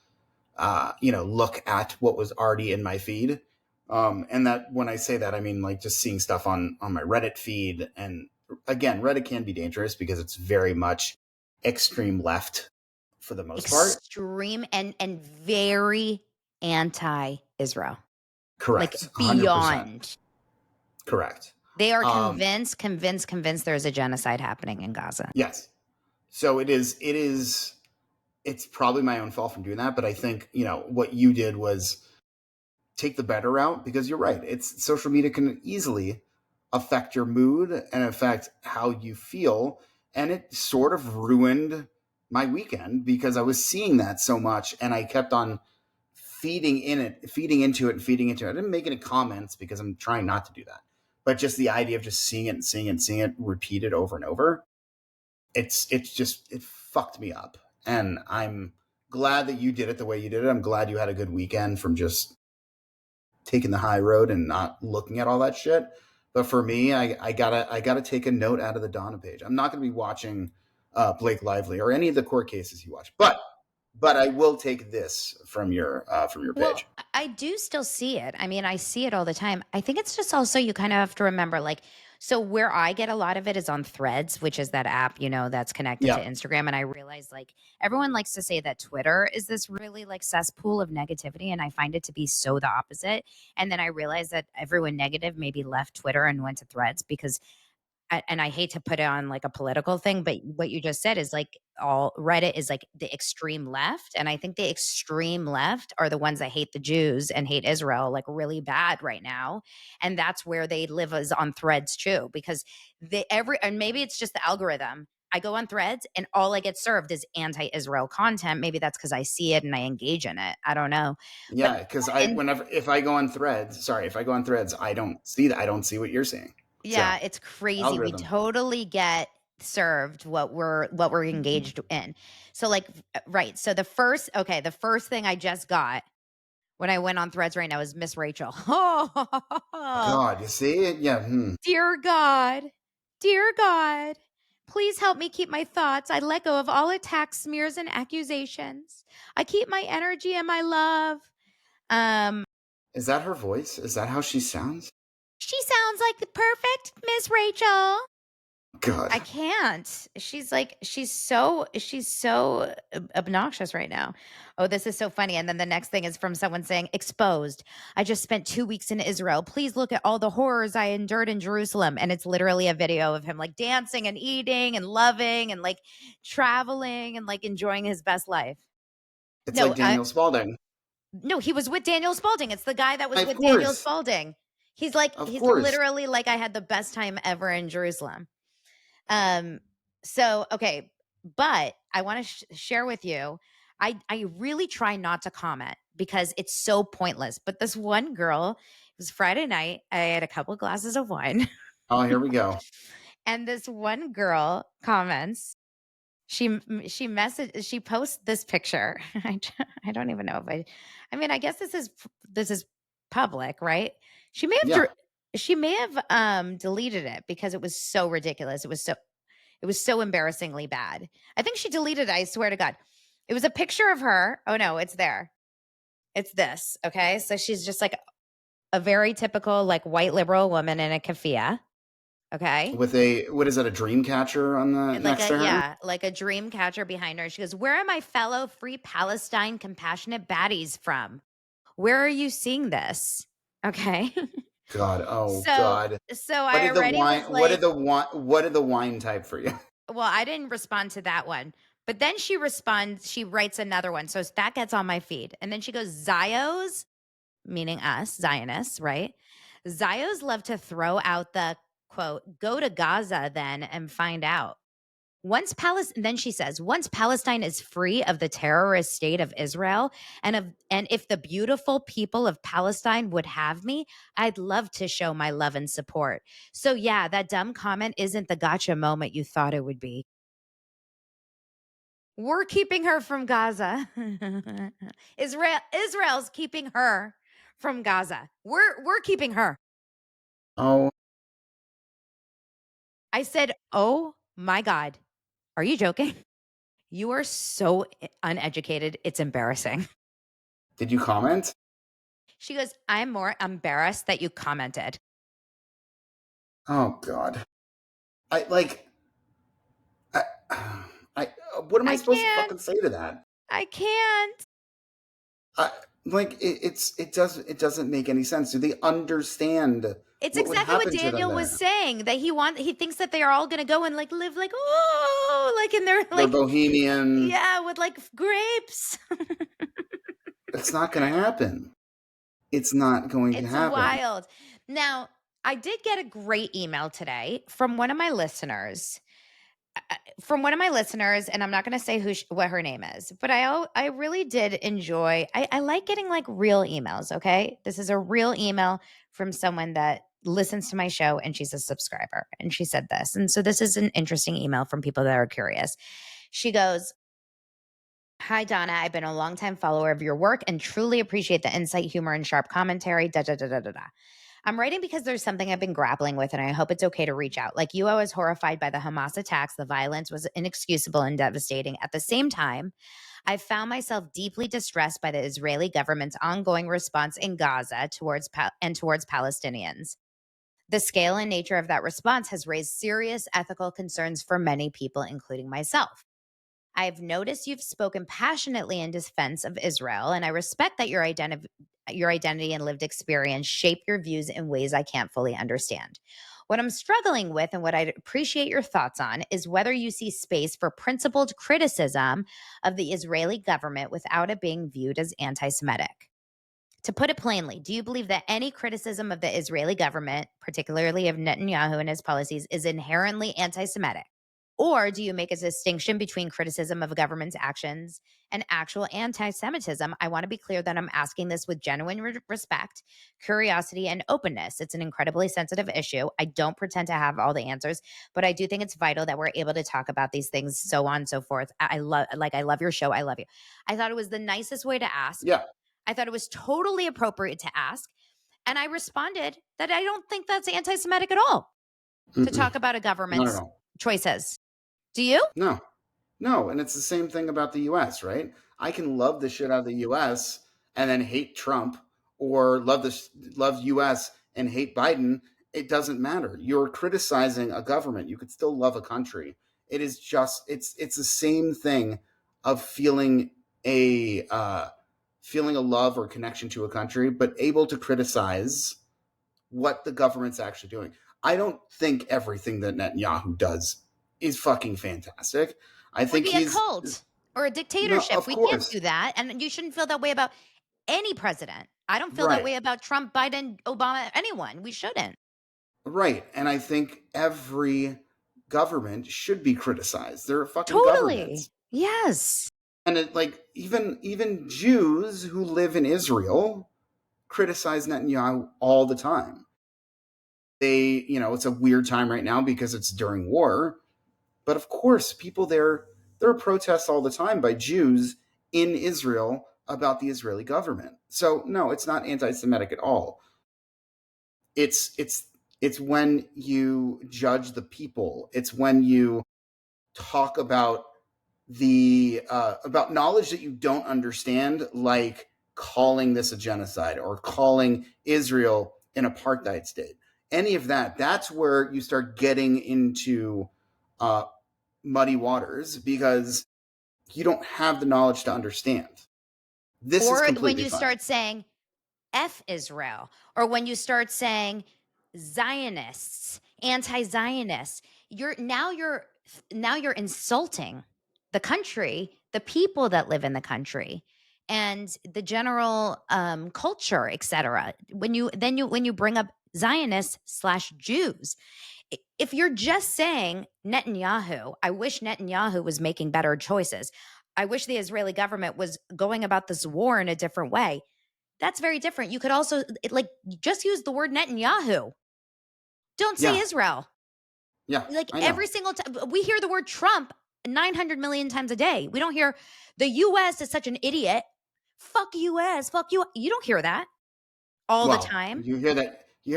look at what was already in my feed. And that when I say that, I mean like just seeing stuff on my Reddit feed. And again, Reddit can be dangerous because it's very much extreme left for the most part. Extreme and very anti-Israel. Like Correct, 100% beyond. correct. They are Um, convinced there's a genocide happening in Gaza. yes, so it's probably my own fault from doing that, but I think what you did was take the better route because you're right. It's social media can easily affect your mood and affect how you feel, and it sort of ruined my weekend because I was seeing that so much, and I kept on feeding into it, and feeding into it. I didn't make any comments because I'm trying not to do that, but just the idea of just seeing it and seeing it and seeing it repeated over and over, it fucked me up. And I'm glad that you did it the way you did it. I'm glad you had a good weekend from just taking the high road and not looking at all that shit. But for me, I gotta take a note out of the Donna page. I'm not gonna be watching Blake Lively or any of the court cases you watch, but I will take this from your Well, page. I do still see it. I mean, I see it all the time. I think it's just also you kind of have to remember, like, so where I get a lot of it is on Threads, which is that app, that's connected to Yeah, Instagram. And I realize, like, everyone likes to say that Twitter is this really like cesspool of negativity. And I find it to be so the opposite. And then I realized that everyone negative maybe left Twitter and went to Threads because and I hate to put it on like a political thing, but what you just said is like all Reddit is like the extreme left. And I think the extreme left are the ones that hate the Jews and hate Israel like really bad right now. And that's where they live is on threads too, because and maybe it's just the algorithm. I go on threads and all I get served is anti-Israel content. Maybe that's because I see it and I engage in it. I don't know. But yeah. Because I and whenever if I go on Threads, sorry, if I go on Threads, I don't see that. I don't see what you're seeing. So yeah, it's crazy. We algorithm. totally get served what we're engaged in. So like right. So the first thing I just got when I went on threads right now is Miss Rachel. Oh, God, you see it? Yeah. Hmm. dear God. Dear God. Please help me keep my thoughts. I let go of all attacks, smears, and accusations. I keep my energy and my love. Um, Is that her voice? Is that how she sounds? she sounds like the perfect Miss Rachel. God. I can't. She's so obnoxious right now. Oh, this is so funny. And then the next thing is from someone saying, exposed. I just spent 2 weeks in Israel. Please look at all the horrors I endured in Jerusalem. And it's literally a video of him like dancing and eating and loving and like traveling and like enjoying his best life. It's No, like Daniel Spalding. no, he was with Daniel Spalding. It's the guy that was Of with Daniel course. Spalding. Of He's course. literally like, I had the best time ever in Jerusalem. Um, so okay, but I want to share with you. I really try not to comment because it's so pointless. But this one girl, it was Friday night. I had a couple glasses of wine, Oh, here we go. and this one girl comments. She posts this picture. I don't even know if I mean, I guess this is public, right? She may have Yeah. she may have deleted it because it was so ridiculous. It was so embarrassingly bad. I think she deleted it, I swear to God. It was a picture of her. Oh no, it's there. It's this. Okay. So she's just like a very typical like white liberal woman in a keffiyeh. Okay. With a, what is that, a dream catcher on the Like next a to her? yeah, like a dream catcher behind her. She goes, "Where are my fellow free Palestine compassionate baddies from? Where are you seeing this?" Okay. God, oh so God. so I already was like, What did the wine type for you? well, I didn't respond to that one. But then she writes another one. So that gets on my feed. And then she goes, Zios, meaning us, Zionists, right? Zios love to throw out the quote, go to Gaza then and find out. Then she says, once Palestine is free of the terrorist state of Israel and if the beautiful people of Palestine would have me, I'd love to show my love and support. So yeah, that dumb comment isn't the gotcha moment you thought it would be. We're keeping her from Gaza. Israel's keeping her from Gaza. We're keeping her. Oh, I said, "Oh my God. Are you joking? You are so uneducated. It's embarrassing." did you comment? She goes, "I'm more embarrassed that you commented." Oh God. I like I, I what am I I supposed to can't. fucking say to that? I can't. I, like it doesn't make any sense. Do they understand It's what would exactly what happen to them Daniel was there? saying that he thinks that they are all going to go and like live like, oh, like in their They're like, bohemian. yeah, with like grapes. It's not going to happen. It's not going to It's happen. wild. Now, I did get a great email today from one of my listeners. And I'm not going to say what her name is, but I really did enjoy. I like getting like real emails. Okay, this is a real email from someone that listens to my show, and she's a subscriber, and she said this, and so this is an interesting email from people that are curious. She goes, "Hi Donna, I've been a longtime follower of your work and truly appreciate the insight, humor, and sharp commentary. Da da da da da da. I'm writing because there's something I've been grappling with, and I hope it's okay to reach out. Like you, I was horrified by the Hamas attacks. The violence was inexcusable and devastating. At the same time, I found myself deeply distressed by the Israeli government's ongoing response in Gaza towards Palestinians. The scale and nature of that response has raised serious ethical concerns for many people, including myself. I've noticed you've spoken passionately in defense of Israel, and I respect that your identity and lived experience shape your views in ways I can't fully understand. What I'm struggling with and what I'd appreciate your thoughts on is whether you see space for principled criticism of the Israeli government without it being viewed as anti Semitic. To put it plainly, do you believe that any criticism of the Israeli government, particularly of Netanyahu and his policies, is inherently anti Semitic? Or do you make a distinction between criticism of a government's actions and actual anti Semitism? I want to be clear that I'm asking this with genuine respect, curiosity, and openness. It's an incredibly sensitive issue. I don't pretend to have all the answers, but I do think it's vital that we're able to talk about these things, so on and so forth. I love your show. I love you. I thought it was the nicest way to ask. Yeah. I thought it was totally appropriate to ask. And I responded that I don't think that's anti Semitic at all to Mm-mm. talk about a Not at government's all. choices. Do you? No. No, and it's the same thing about the US, right? I can love the shit out of the US and then hate Trump, or love US and hate Biden. It doesn't matter. You're criticizing a government. You could still love a country. It is just it's the same thing of feeling a love or connection to a country, but able to criticize what the government's actually doing. I don't think everything that Netanyahu does is fucking fantastic. I Would think be a he's cult. or a No, dictatorship. of We can't course. do that, and you shouldn't feel that way about any president. I don't feel that Right. way about Trump, Biden, Obama, anyone. We shouldn't. Right. And I think every government should be criticized. They're fucking Totally. governments. Yes. And it, like, even Jews who live in Israel criticize Netanyahu all the time. It's a weird time right now because it's during war, but of course, people there are protests all the time by Jews in Israel about the Israeli government. So no, it's not anti-Semitic at all. It's when you judge the people. It's when you talk about knowledge that you don't understand, like calling this a genocide or calling Israel an apartheid state. Any of that, that's where you start getting into uh, muddy waters because you don't have the knowledge to understand. This is Or when completely you fine. start saying F Israel, or when you start saying Zionists, anti-Zionists, you're insulting the country, the people that live in the country, and the general culture, etc. When you bring up Zionists slash Jews, if you're just saying Netanyahu, I wish Netanyahu was making better choices. I wish the Israeli government was going about this war in a different way. That's very different. You could also just use the word Netanyahu. Don't say Yeah, Israel. yeah, Like I know. every single time we hear the word Trump 900 million times a day. We don't hear the US is such an idiot. Fuck US, fuck you. You don't hear that all the Well, time. you hear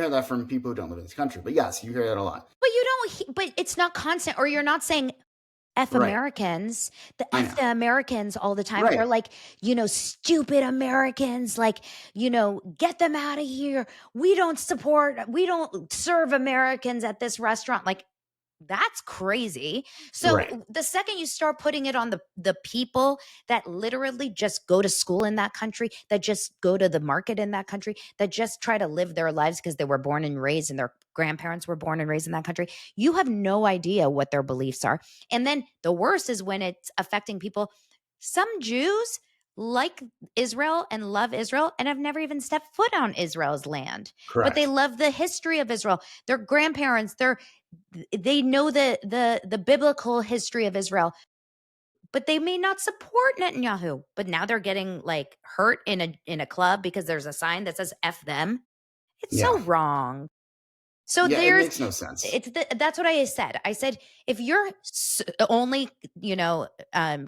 that from people who don't live in this country, but yes, you hear that a lot. But you don't but it's not constant, or you're not saying F Right. Americans, the I F know. the Americans all the time, or Right. like, stupid Americans, like, get them out of here. We don't serve Americans at this restaurant. Like, that's crazy. So Right. the second you start putting it on the people that literally just go to school in that country, that just go to the market in that country, that just try to live their lives because they were born and raised and their grandparents were born and raised in that country, you have no idea what their beliefs are. And then the worst is when it's affecting people. Some Jews like Israel and love Israel and have never even stepped foot on Israel's land, but they Correct. love the history of Israel. Their grandparents, they know the biblical history of Israel, but they may not support Netanyahu. But now they're getting like hurt in a club because there's a sign that says "F them." It's Yeah. so wrong. So Yeah, it makes no sense. that's what I said. I said if you're only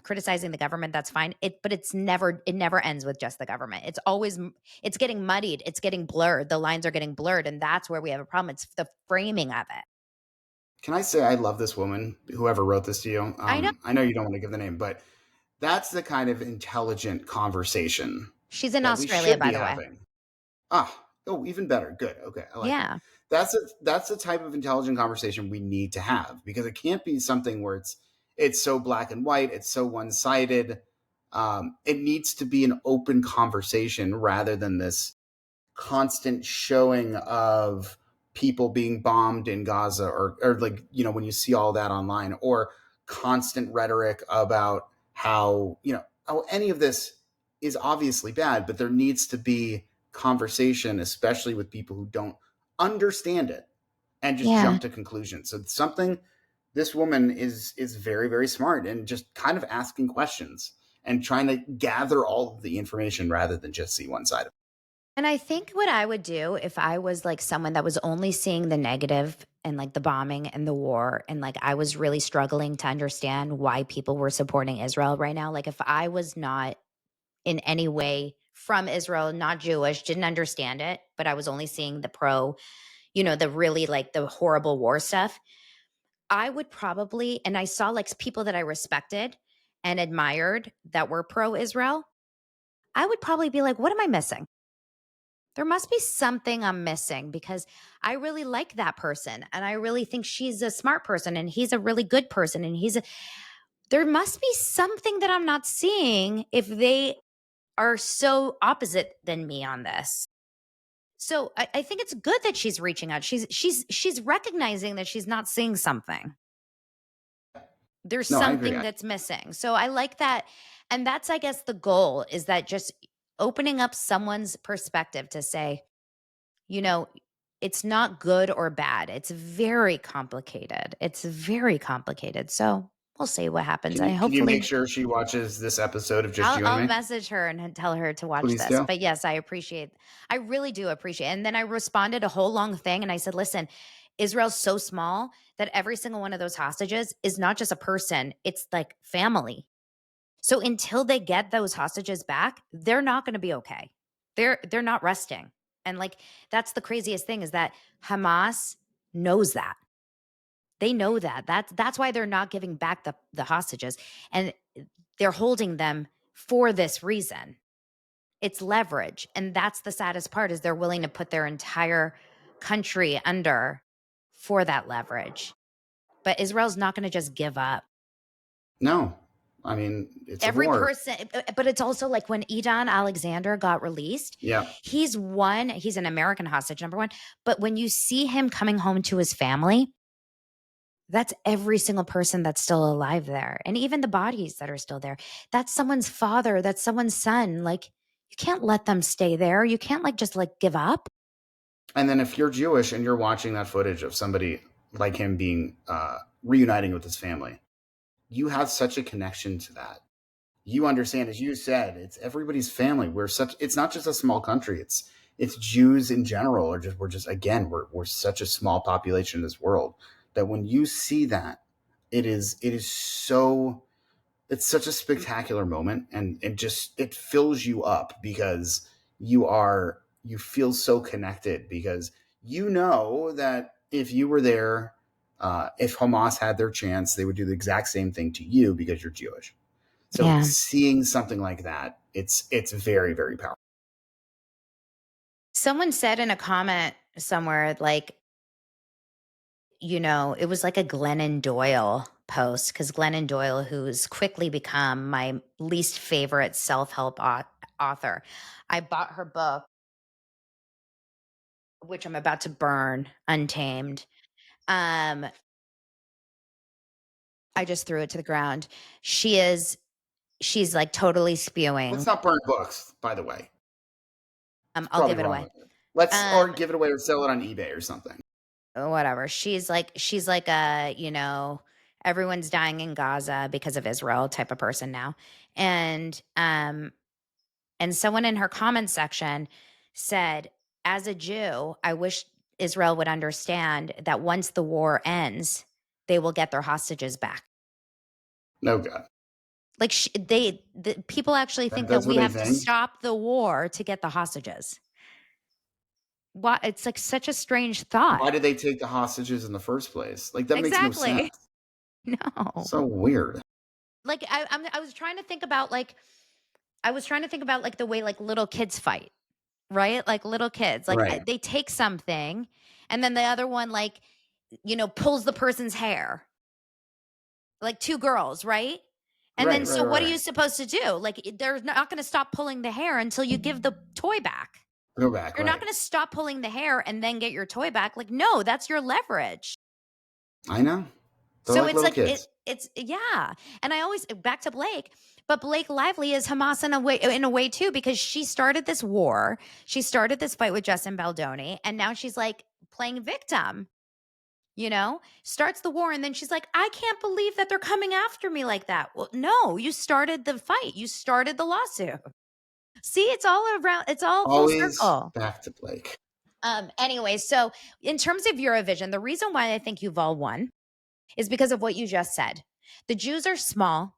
criticizing the government, that's fine. But it never ends with just the government. It's always it's getting muddied. It's getting blurred. The lines are getting blurred, and that's where we have a problem. It's the framing of it. Can I say I love this woman, whoever wrote this to you? I know I know you don't want to give the name, but that's the kind of intelligent conversation she's in that we Australia, should by be the way. having. Oh, even better. Good. Okay, I like it. Yeah. That's the type of intelligent conversation we need to have because it can't be something where it's so black and white, it's so one sided. It needs to be an open conversation rather than this constant showing of people being bombed in Gaza or like, when you see all that online or constant rhetoric about how any of this is obviously bad, but there needs to be conversation, especially with people who don't understand it and just Yeah. jump to conclusions. So something this woman is very, very smart and just kind of asking questions and trying to gather all of the information rather than just see one side of it. And I think what I would do if I was like someone that was only seeing the negative and like the bombing and the war, and like I was really struggling to understand why people were supporting Israel right now, like if I was not in any way from Israel, not Jewish, didn't understand it, but I was only seeing the the really like the horrible war stuff, I would probably, and I saw like people that I respected and admired that were pro Israel, I would probably be like, what am I missing? There must be something I'm missing because I really like that person and I really think she's a smart person and he's a really good person and there must be something that I'm not seeing if they are so opposite than me on this. So I think it's good that she's reaching out. She's recognizing that she's not seeing something. There's No, I agree. something that's missing. So I like that, and that's, I guess, the goal is that just opening up someone's perspective to say, you know, it's not good or bad. It's very complicated. It's very complicated. So we'll see what happens. I Can you make hopefully sure she watches this episode of Just You and I'll Me? message her and tell her to watch Please this. do. But yes, I really do appreciate it. And then I responded a whole long thing and I said, listen, Israel's so small that every single one of those hostages is not just a person, it's like family. So until they get those hostages back, they're not going to be okay. They're not resting. And like that's the craziest thing is that Hamas knows that. They know that. That's why they're not giving back the hostages. And they're holding them for this reason. It's leverage, and that's the saddest part is they're willing to put their entire country under for that leverage. But Israel's not gonna just give up. No. I mean, it's a Every war. person but it's also like when Edon Alexander got released, Yeah. he's an American hostage, number 1, but when you see him coming home to his family, that's every single person that's still alive there, and even the bodies that are still there. That's someone's father, that's someone's son, like, you can't let them stay there, you can't, like, just, like, give up. And then if you're Jewish and you're watching that footage of somebody like him being reuniting with his family, you have such a connection to that. You understand, as you said, it's everybody's family. It's not just a small country. It's Jews in general, or just we're just again we're such a small population in this world that when you see that, it is so it's such a spectacular moment, and it fills you up because you feel so connected because you know that if you were there, if Hamas had their chance, they would do the exact same thing to you because you're Jewish. So Yeah. seeing something like that, it's very, very powerful. Someone said in a comment somewhere, like, it was like a Glennon Doyle post because Glennon Doyle, who's quickly become my least favorite self-help author. I bought her book, which I'm about to burn, Untamed. Um, I just threw it to the ground. She's like totally Let's spewing. not burn books, by the way. It's I'll probably give it wrong away. with it. Let's or Um, give it away or sell it on eBay or something. whatever. She's like everyone's dying in Gaza because of Israel type of person now. And someone in her comment section said, as a Jew, I wish Israel would understand that once the war ends, they will get their hostages back. No God. Like people actually think that That's what we they have to think. stop the war to get the hostages. Why? It's like such a strange thought. Why did they take the hostages in the first place? Like that makes no sense. Exactly. No. So weird. Like I was trying to think about like the way like little kids fight, right? Like little kids, like Right. they take something, and then the other one like pulls the person's hair, like two girls, right? And then Right, right, so right, what are you right. supposed to do? Like they're not going to stop pulling the hair until you give the toy back. Go back, You're not right. going to stop pulling the hair and then get your toy back. Like no, that's your leverage. I know. They're So like it's little like kids. it's yeah. And I always back to Blake, but Blake Lively is Hamas in a way too because she started this war. She started this fight with Justin Baldoni and now she's like playing victim. Starts the war and then she's like, "I can't believe that they're coming after me like that." Well, no, you started the fight. You started the lawsuit. See, it's all around, it's all full Always circle. back to Blake. Anyway, so in terms of Eurovision, the reason why I think Yuval won is because of what you just said. The Jews are small,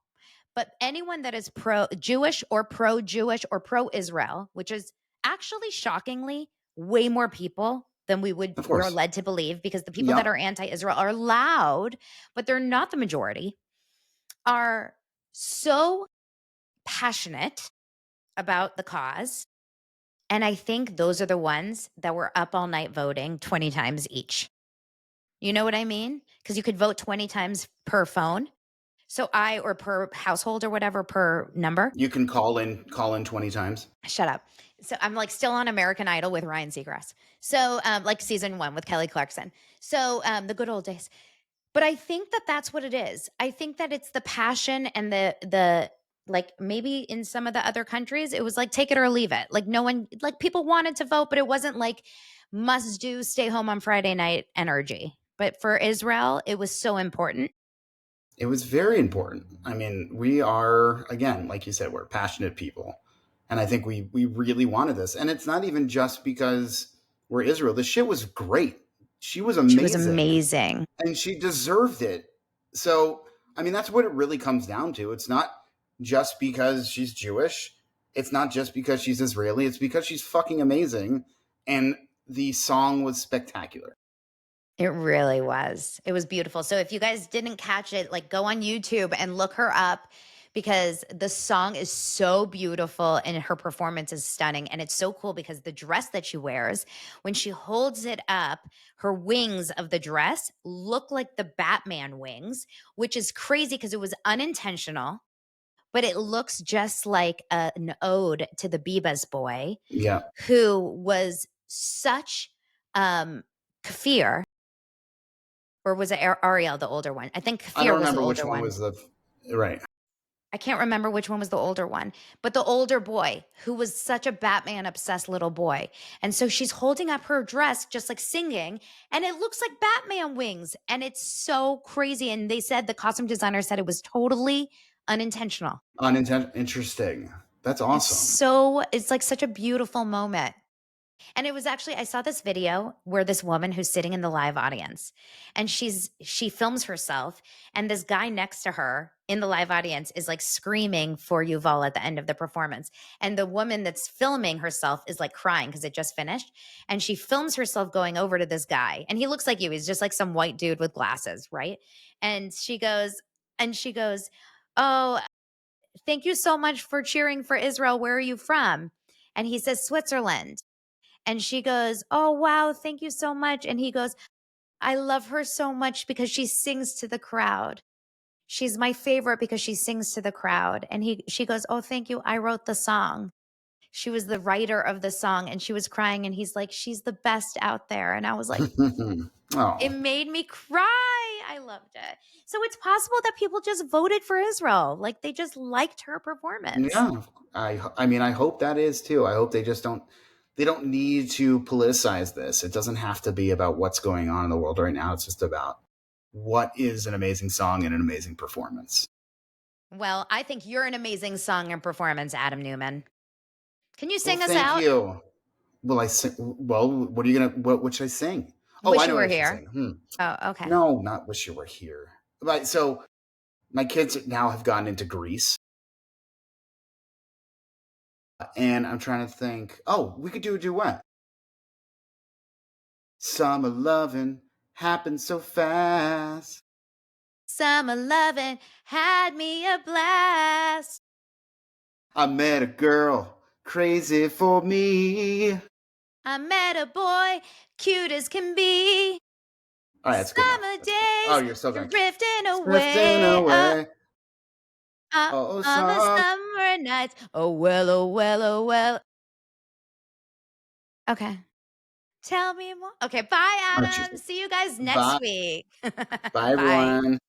but anyone that is pro Jewish or pro Jewish or pro Israel, which is actually shockingly way more people than Of we're course. led to believe because the people that Yep. are anti-Israel are loud, but they're not the majority, are so passionate about the cause. And I think those are the ones that were up all night voting 20 times each. You know what I mean? Because you could vote 20 times per phone. So or per household or whatever per number. You can call in 20 times. Shut up. So I'm like still on American Idol with Ryan Seacrest. So like season 1 with Kelly Clarkson. So the good old days. But I think that that's what it is. I think that it's the passion and the like, maybe in some of the other countries, it was like, take it or leave it. Like, no one like, people wanted to vote, but it wasn't like, must do, stay home on Friday night energy. But for Israel, it was so important. It was very important. I mean, we are, again, like you said, we're passionate people. And I think we really wanted this. And it's not even just because we're Israel. The shit was great. She was She was amazing amazing. and she deserved it. So, I mean, that's what it really comes down to. It's not just because she's Jewish. It's not just because she's Israeli. It's because she's fucking amazing. And the song was spectacular. It really was. It was beautiful. So if you guys didn't catch it, like, go on YouTube and look her up because the song is so beautiful and her performance is stunning. And it's so cool because the dress that she wears, when she holds it up, her wings of the dress look like the Batman wings, which is crazy because it was unintentional, but it looks just like an ode to the Bibas boy Yeah. who was such Kafir, or was it Ariel, the older one? I think I don't Kafir was the remember which older one one. was the right. I can't remember which one was the older one, but the older boy who was such a Batman obsessed little boy. And so she's holding up her dress, just like singing, and it looks like Batman wings. And it's so crazy. And they said the costume designer said it was totally unintentional. Interesting. That's awesome. It's like such a beautiful moment. And it was actually, I saw this video where this woman who's sitting in the live audience and she films herself, and this guy next to her in the live audience is like screaming for Yuval at the end of the performance. And the woman that's filming herself is like crying because it just finished. And she films herself going over to this guy. And he looks like you. He's just like some white dude with glasses, right? And she goes, "Oh, thank you so much for cheering for Israel. Where are you from?" And he says, "Switzerland." And she goes, "Oh, wow. Thank you so much." And he goes, "I love her so much because she sings to the crowd. She's my favorite because she sings to the crowd." And she goes, "Oh, thank you. I wrote the song." She was the writer of the song and she was crying. And he's like, "She's the best out there." And I was like, it Oh, made me cry. I loved it. So it's possible that people just voted for Israel. Like they just liked her performance. yeah. I mean, I hope that is too. I hope they don't need to politicize this. It doesn't have to be about what's going on in the world right now. It's just about what is an amazing song and an amazing performance. Well, I think you're an amazing song and performance, Adam Newman. Can you Well, sing us thank out? you. Will I sing? Well, what are you gonna? What should I sing? Oh, Wish I you know what were I should here. sing. Oh, okay. No, not "Wish You Were Here." Right. So my kids now have gotten into Greece, and I'm trying to think. Oh, we could do a duet. Summer loving happens so fast. Summer lovin' had me a blast. I met a girl crazy for me. I met a boy, cute as can be. All right, that's good enough. Summer That's good. Oh, days, you're still going. drifting Drifting away, away. up Oh, on the some. summer nights. Oh well, oh well, oh well. Okay. Tell me more. Okay, bye, Oh, Jesus. Adam. See you guys next Bye. week. Bye, Bye. everyone.